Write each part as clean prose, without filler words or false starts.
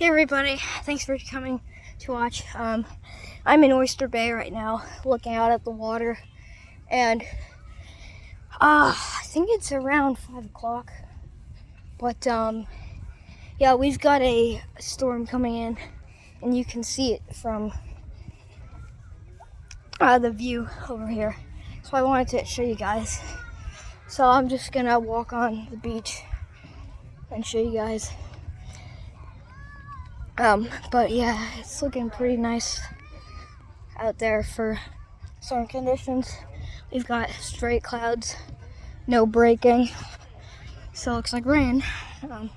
Hey everybody, thanks for coming to watch. I'm in Oyster Bay right now, looking out at the water, and I think it's around 5 o'clock, but yeah, we've got a storm coming in, and you can see it from the view over here, so I wanted to show you guys. So I'm just gonna walk on the beach and show you guys. But yeah, it's looking pretty nice out there for storm conditions. We've got straight clouds, no breaking, so it looks like rain. That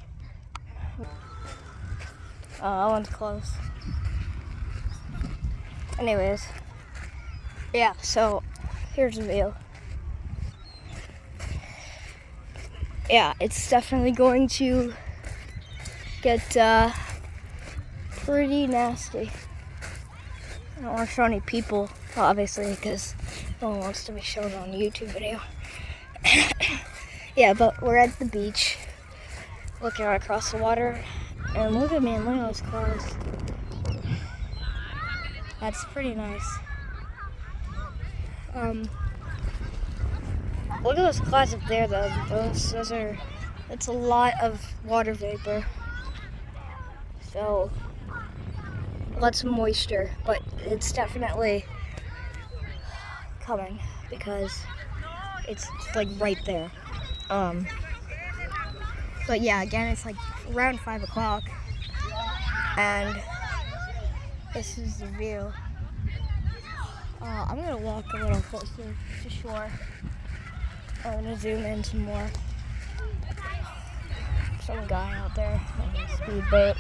one's close. Anyways, yeah, so here's the view. Yeah, it's definitely going to get pretty nasty. I don't want to show any people, obviously, because no one wants to be shown on a YouTube video. Yeah, but we're at the beach, looking out across the water, and look at me, look at those clouds. That's pretty nice. Look at those clouds up there, though. Those are, it's a lot of water vapor. So, lots of moisture, but it's definitely coming because it's like right there. But yeah, again, it's like around 5 o'clock, and this is the view. I'm gonna walk a little closer to shore. I'm gonna zoom in some more. Some guy out there on a speedboat.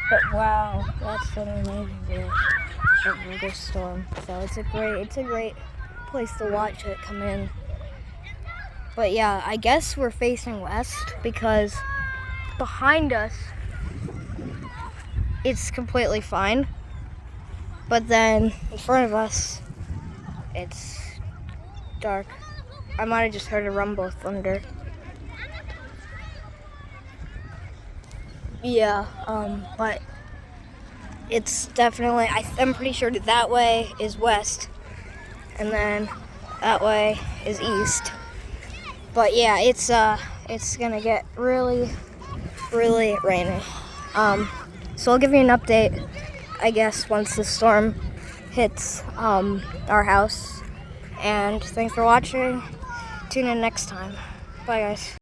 But wow, that's an amazing view over this storm. So it's a great place to watch it come in. But yeah, I guess we're facing west because behind us it's completely fine. But then in front of us it's dark. I might have just heard a rumble of thunder. Yeah, but it's definitely, I'm pretty sure that way is west, and then that way is east. But yeah, it's gonna get really rainy. So I'll give you an update, I guess, once the storm hits our house. And thanks for watching. Tune in next time. Bye, guys.